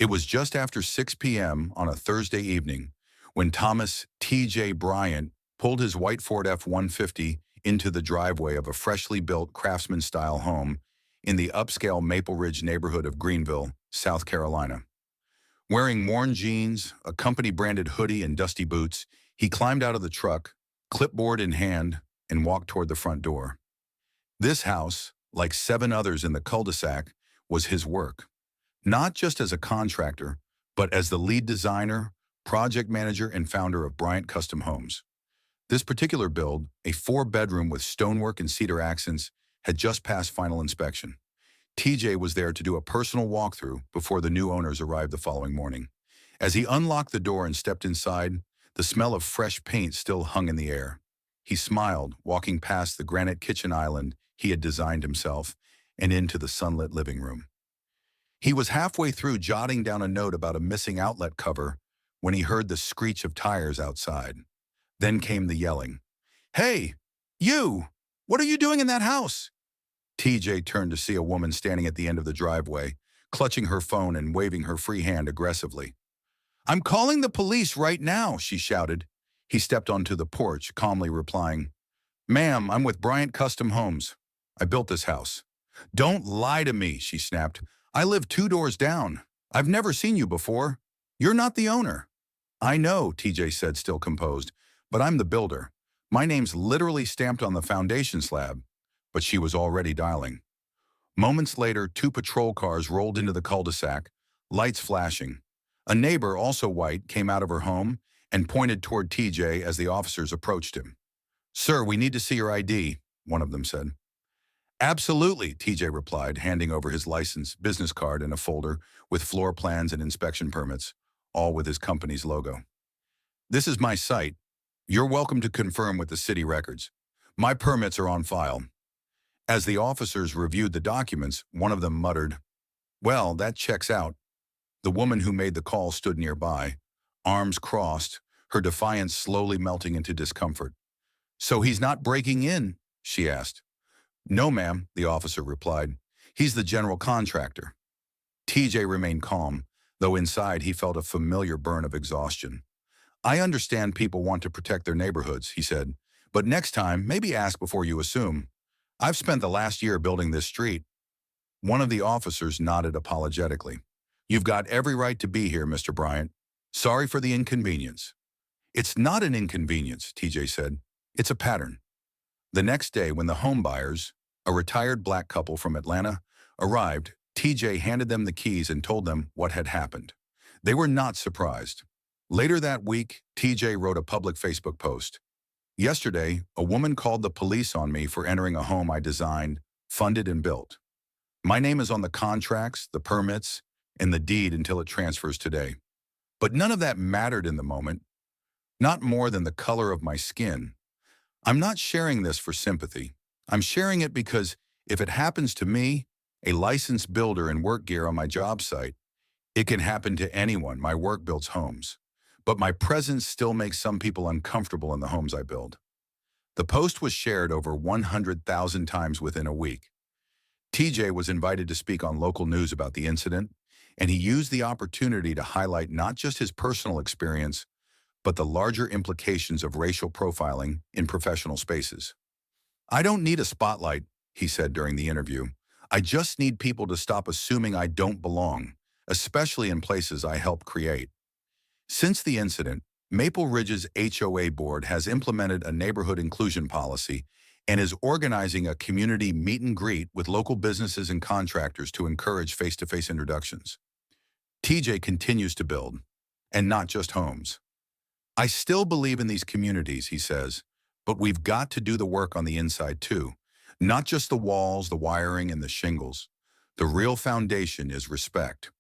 It was just after 6 p.m. on a Thursday evening when Thomas T.J. Bryant pulled his white Ford F-150 into the driveway of a freshly built craftsman-style home in the upscale Maple Ridge neighborhood of Greenville, South Carolina. Wearing worn jeans, a company-branded hoodie, and dusty boots, he climbed out of the truck, clipboard in hand, and walked toward the front door. This house, like 7 others in the cul-de-sac, was his work. Not just as a contractor, but as the lead designer, project manager, and founder of Bryant Custom Homes. This particular build, a 4-bedroom with stonework and cedar accents, had just passed final inspection. TJ was there to do a personal walkthrough before the new owners arrived the following morning. As he unlocked the door and stepped inside, the smell of fresh paint still hung in the air. He smiled, walking past the granite kitchen island he had designed himself and into the sunlit living room. He was halfway through jotting down a note about a missing outlet cover when he heard the screech of tires outside. Then came the yelling. "Hey, you! What are you doing in that house?" TJ turned to see a woman standing at the end of the driveway, clutching her phone and waving her free hand aggressively. "I'm calling the police right now," she shouted. He stepped onto the porch, calmly replying, "Ma'am, I'm with Bryant Custom Homes. I built this house." "Don't lie to me," she snapped. "I live 2 doors down. I've never seen you before. You're not the owner." "I know," TJ said, still composed, "but I'm the builder. My name's literally stamped on the foundation slab." But she was already dialing. Moments later, 2 patrol cars rolled into the cul-de-sac, lights flashing. A neighbor, also white, came out of her home and pointed toward TJ as the officers approached him. "Sir, we need to see your ID," one of them said. "Absolutely," TJ replied, handing over his license, business card, and a folder with floor plans and inspection permits, all with his company's logo. "This is my site. You're welcome to confirm with the city records. My permits are on file." As the officers reviewed the documents, one of them muttered, "Well, that checks out." The woman who made the call stood nearby, arms crossed, her defiance slowly melting into discomfort. "So he's not breaking in?" she asked. "No, ma'am," the officer replied. "He's the general contractor." TJ remained calm, though inside he felt a familiar burn of exhaustion. "I understand people want to protect their neighborhoods," he said, "but next time, maybe ask before you assume. I've spent the last year building this street." One of the officers nodded apologetically. "You've got every right to be here, Mr. Bryant. Sorry for the inconvenience." "It's not an inconvenience," TJ said. "It's a pattern." The next day, when the home buyers, a retired black couple from Atlanta, arrived, TJ handed them the keys and told them what had happened. They were not surprised. Later that week, TJ wrote a public Facebook post. "Yesterday, a woman called the police on me for entering a home I designed, funded, and built. My name is on the contracts, the permits, and the deed until it transfers today. But none of that mattered in the moment, not more than the color of my skin. I'm not sharing this for sympathy. I'm sharing it because if it happens to me, a licensed builder in work gear on my job site, it can happen to anyone. My work builds homes. But my presence still makes some people uncomfortable in the homes I build." The post was shared over 100,000 times within a week. TJ was invited to speak on local news about the incident, and he used the opportunity to highlight not just his personal experience, but the larger implications of racial profiling in professional spaces. "I don't need a spotlight," he said during the interview. "I just need people to stop assuming I don't belong, especially in places I help create." Since the incident, Maple Ridge's HOA board has implemented a neighborhood inclusion policy and is organizing a community meet and greet with local businesses and contractors to encourage face-to-face introductions. TJ continues to build, and not just homes. "I still believe in these communities," he says, "but we've got to do the work on the inside too. Not just the walls, the wiring, and the shingles. The real foundation is respect.